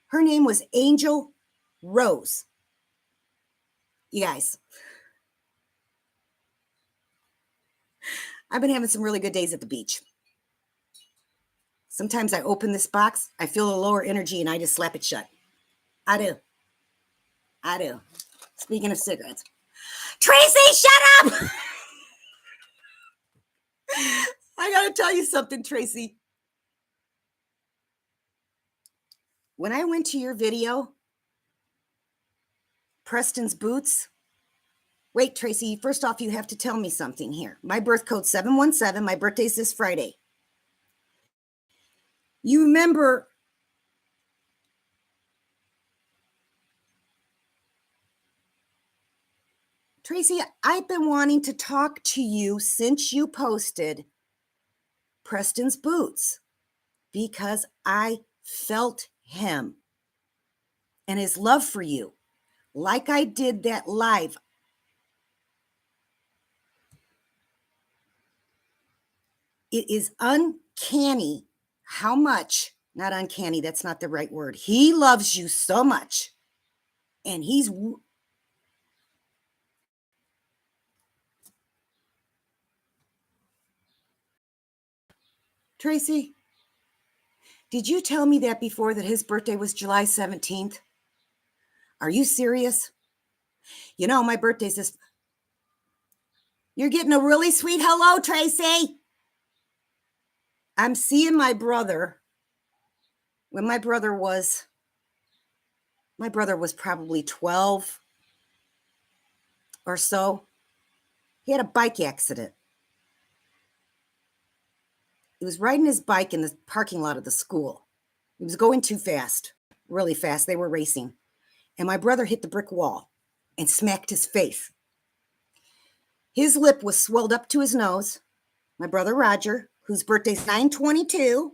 Her name was Angel Rose. You guys, I've been having some really good days at the beach. Sometimes I open this box, I feel a lower energy, and I just slap it shut. I do. Speaking of cigarettes. Tracy, shut up! I gotta tell you something, Tracy. When I went to your video, Preston's Boots. Wait, Tracy, first off, you have to tell me something here. My birth code's 717. My birthday's this Friday. You remember Tracy, I've been wanting to talk to you since you posted Preston's Boots because I felt him and his love for you like I did that live. It is uncanny how much, not uncanny, that's not the right word. He loves you so much. And he's Tracy, did you tell me that before, that his birthday was July 17th? Are you serious? You know, my birthday's this. You're getting a really sweet hello, Tracy. I'm seeing my brother. When my brother was probably 12 or so. He had a bike accident. He was riding his bike in the parking lot of the school. He was going too fast, really fast. They were racing. And my brother hit the brick wall and smacked his face. His lip was swelled up to his nose. My brother Roger, whose birthday's 9/22,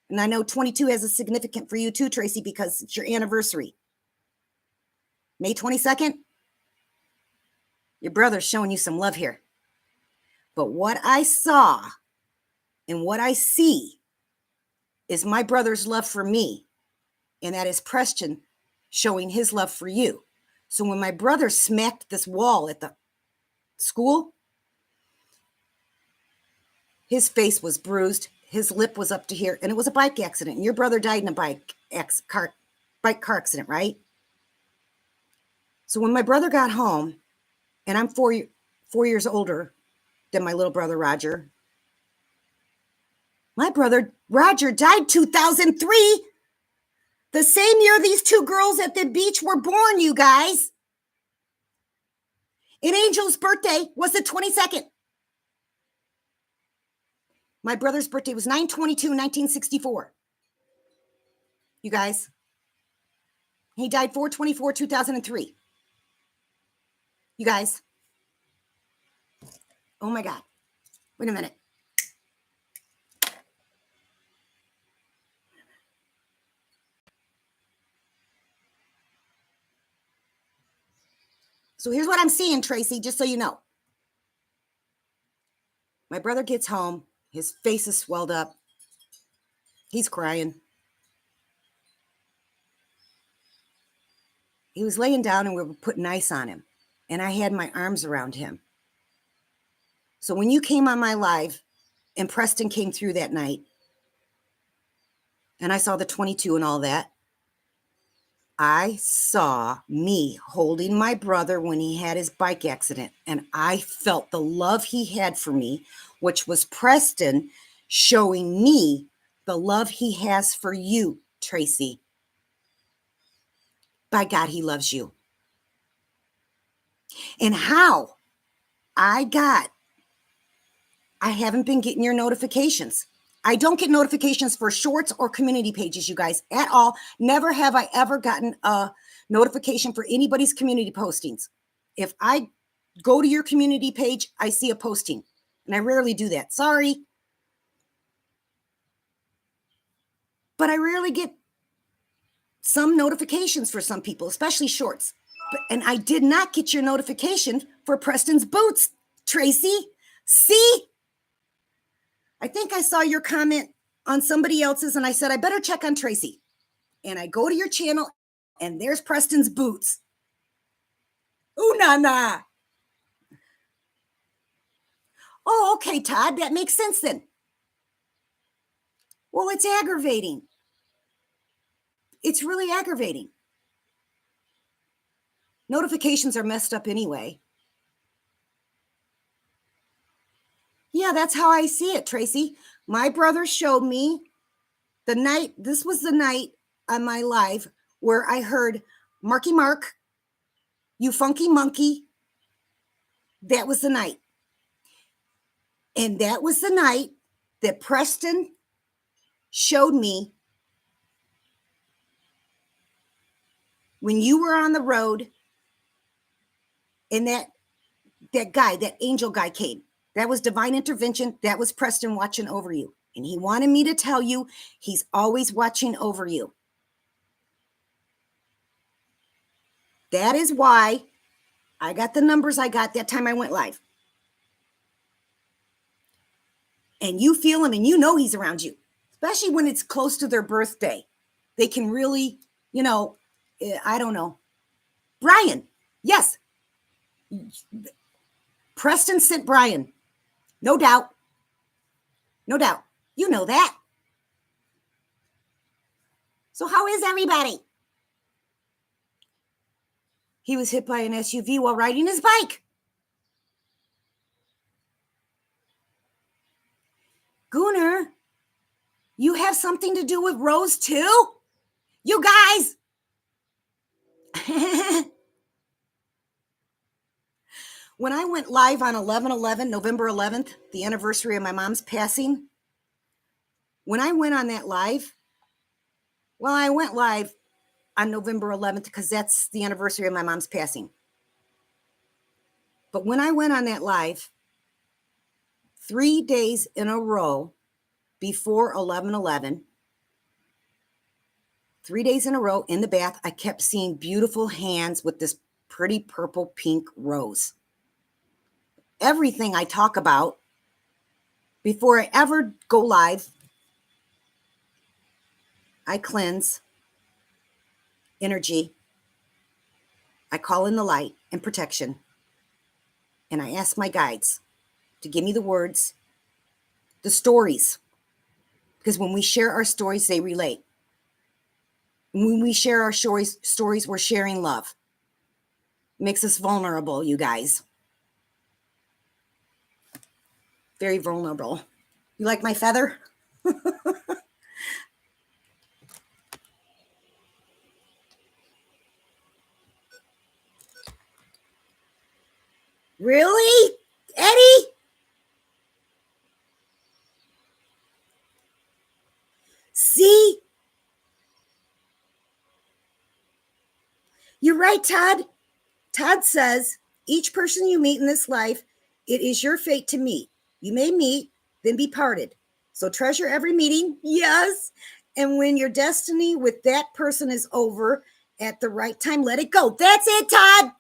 And I know 22 has a significant for you too, Tracy, because it's your anniversary. May 22nd. Your brother's showing you some love here. But what I saw and what I see is my brother's love for me. And that is Preston showing his love for you. So when my brother smacked this wall at the school, his face was bruised. His lip was up to here. And it was a bike accident. And your brother died in a bike car accident, right? So when my brother got home, and I'm 4 years older than my little brother, Roger. My brother, Roger, died 2003. The same year these two girls at the beach were born, you guys. And Angel's birthday was the 22nd. My brother's birthday was 9/22/1964. You guys. He died 4/24/2003. You guys. Oh my God. Wait a minute. So here's what I'm seeing, Tracy, just so you know. My brother gets home. His face is swelled up. He's crying. He was laying down and we were putting ice on him. And I had my arms around him. So when you came on my live and Preston came through that night, and I saw the 22 and all that, I saw me holding my brother when he had his bike accident. And I felt the love he had for me, which was Preston showing me the love he has for you, Tracy. By God, he loves you. And how I haven't been getting your notifications. I don't get notifications for shorts or community pages, you guys, at all. Never have I ever gotten a notification for anybody's community postings. If I go to your community page, I see a posting, and I rarely do that. Sorry. But I rarely get some notifications for some people, especially shorts. And I did not get your notification for Preston's boots, Tracy. See? I think I saw your comment on somebody else's, and I said, I better check on Tracy. And I go to your channel, and there's Preston's boots. Ooh, na. Oh, okay, Todd, that makes sense then. Well, it's aggravating. It's really aggravating. Notifications are messed up anyway. Yeah, that's how I see it, Tracy. My brother showed me the night, this was the night on my live where I heard Marky Mark, you funky monkey. That was the night. And that was the night that Preston showed me when you were on the road and that guy, that angel guy came. That was divine intervention. That was Preston watching over you. And he wanted me to tell you he's always watching over you. That is why I got the numbers I got that time I went live. And you feel him and you know he's around you, especially when it's close to their birthday. They can really, I don't know. Brian, yes. Preston sent Brian. No doubt. No doubt. You know that. So how is everybody? He was hit by an SUV while riding his bike. Gooner, you have something to do with Rose too? You guys. When I went live on 11/11, November 11th, the anniversary of my mom's passing, when I went on that live, well, I went live on November 11th because that's the anniversary of my mom's passing. But when I went on that live, 3 days in a row before 11/11, 3 days in a row in the bath, I kept seeing beautiful hands with this pretty purple pink rose. Everything I talk about before I ever go live, I cleanse energy. I call in the light and protection. And I ask my guides to give me the words, the stories. Because when we share our stories, they relate. When we share our stories, we're sharing love. Makes us vulnerable, you guys. Very vulnerable. You like my feather? Really? Eddie? See? You're right, Todd. Todd says, each person you meet in this life, it is your fate to meet. You may meet, then be parted. So treasure every meeting. Yes. And when your destiny with that person is over at the right time, let it go. That's it, Todd.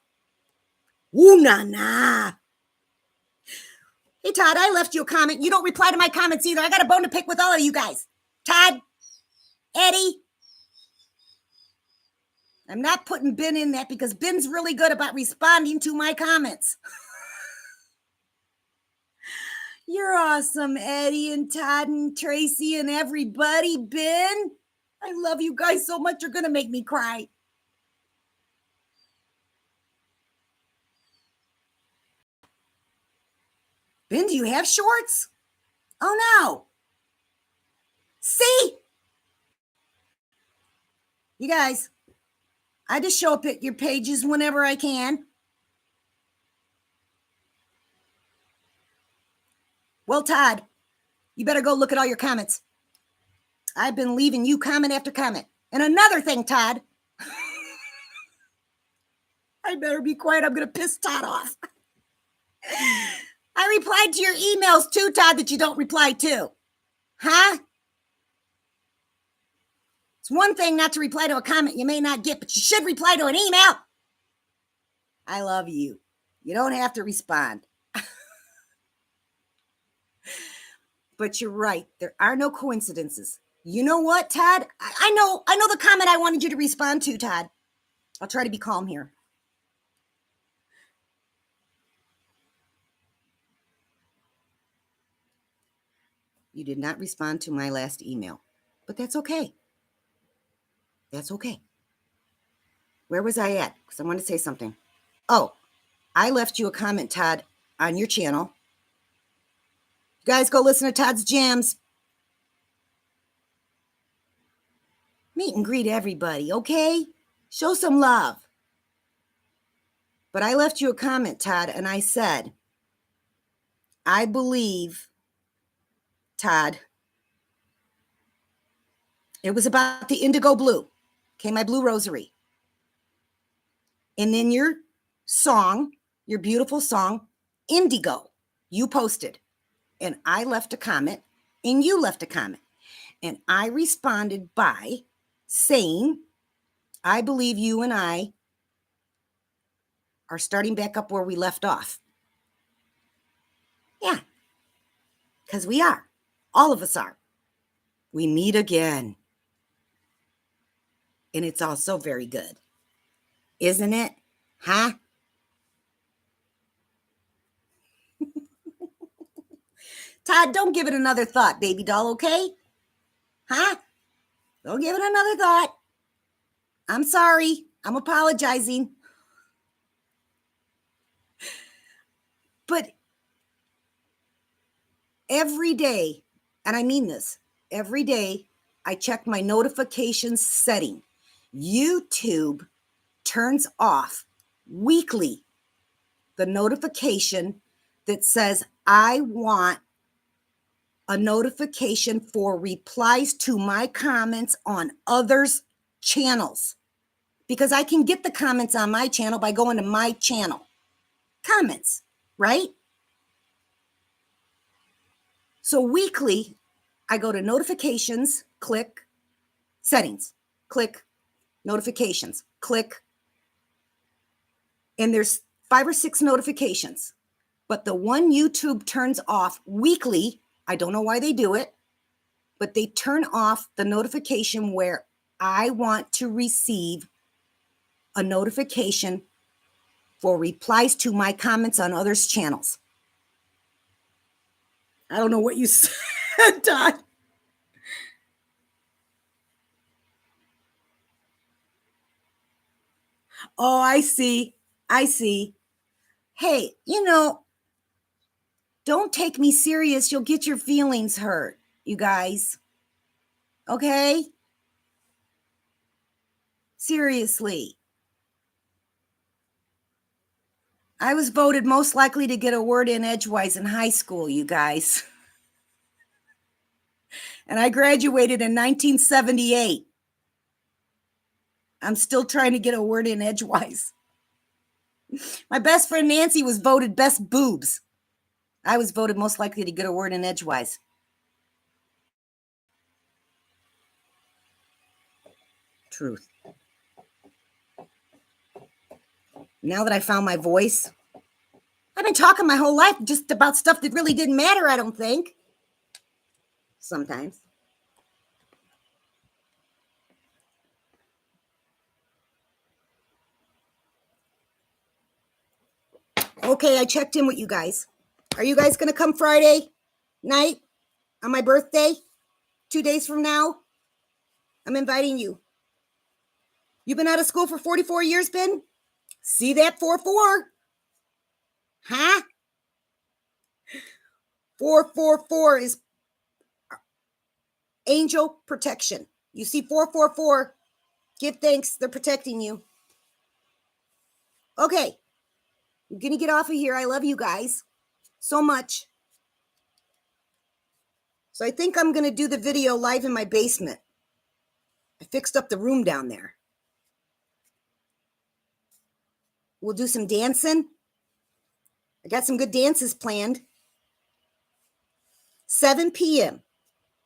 Woo na na. Hey, Todd, I left you a comment. You don't reply to my comments either. I got a bone to pick with all of you guys. Todd, Eddie. I'm not putting Ben in that because Ben's really good about responding to my comments. You're awesome, Eddie and Todd and Tracy and everybody. Ben, I love you guys so much. You're going to make me cry. Ben, do you have shorts? Oh, no. See? You guys, I just show up at your pages whenever I can. Well, Todd, you better go look at all your comments. I've been leaving you comment after comment. And another thing, Todd, I better be quiet. I'm going to piss Todd off. I replied to your emails too, Todd, that you don't reply to. Huh? It's one thing not to reply to a comment you may not get, but you should reply to an email. I love you. You don't have to respond. But you're right. There are no coincidences. You know what, Todd? I know the comment I wanted you to respond to, Todd. I'll try to be calm here. You did not respond to my last email, but that's okay. That's okay. Where was I at? Because I want to say something. Oh, I left you a comment, Todd, on your channel. You guys go listen to Todd's Jams. Meet and greet everybody, okay? Show some love. But I left you a comment, Todd, and I said, I believe, Todd, it was about the indigo blue. Okay, my blue rosary. And then your song, your beautiful song, Indigo, you posted. And I left a comment, and you left a comment. And I responded by saying, I believe you and I are starting back up where we left off. Yeah, because we are. All of us are. We meet again. And it's also very good. Isn't it? Huh? Todd, don't give it another thought, baby doll, okay? Huh? Don't give it another thought. I'm sorry. I'm apologizing. But every day, and I mean this, every day I check my notifications setting. YouTube turns off weekly the notification that says I want a notification for replies to my comments on others' channels, because I can get the comments on my channel by going to my channel. Comments, right? So weekly, I go to notifications, click settings. click, notifications, click. And there's 5 or 6 notifications. But the one YouTube turns off weekly, I don't know why they do it, but they turn off the notification where I want to receive a notification for replies to my comments on others' channels. I don't know what you said, Todd. Oh, I see. I see. Hey, don't take me serious. You'll get your feelings hurt, you guys. Okay? Seriously. I was voted most likely to get a word in edgewise in high school, you guys. And I graduated in 1978. I'm still trying to get a word in edgewise. My best friend Nancy was voted best boobs. I was voted most likely to get a word in edgewise. Truth. Now that I found my voice, I've been talking my whole life just about stuff that really didn't matter, I don't think. Sometimes. Okay, I checked in with you guys. Are you guys going to come Friday night on my birthday? 2 days from now? I'm inviting you. You've been out of school for 44 years, Ben? See that 4-4? Huh? 444 is angel protection. You see 444, give thanks, they're protecting you. Okay, I'm going to get off of here. I love you guys so much. So I think I'm going to do the video live in my basement. I fixed up the room down there. We'll do some dancing. I got some good dances planned. 7 p.m.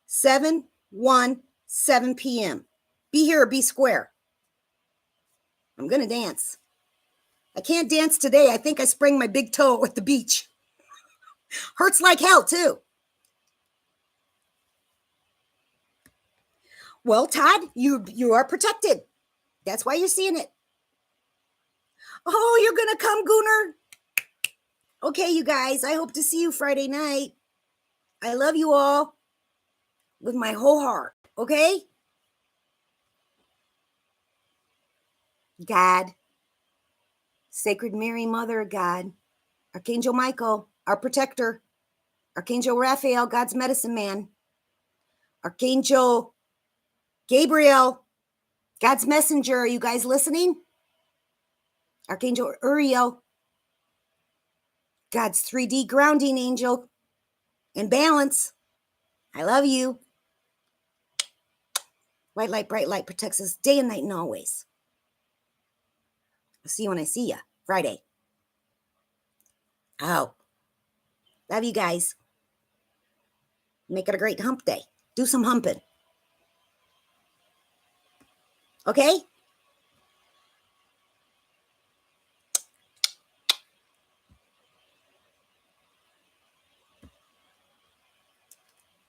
7 p.m. Be here or be square. I'm going to dance. I can't dance today. I think I sprained my big toe at the beach. Hurts like hell, too. Well, Todd, you are protected. That's why you're seeing it. Oh, you're going to come, Gooner? Okay, you guys, I hope to see you Friday night. I love you all with my whole heart, okay? God, Sacred Mary, Mother of God, Archangel Michael, our protector, Archangel Raphael, God's medicine man, Archangel Gabriel, God's messenger. Are you guys listening? Archangel Uriel, God's 3D grounding angel, and balance. I love you. White light, bright light protects us day and night and always. I'll see you when I see you. Friday. Oh. Love you guys. Make it a great hump day. Do some humping. Okay?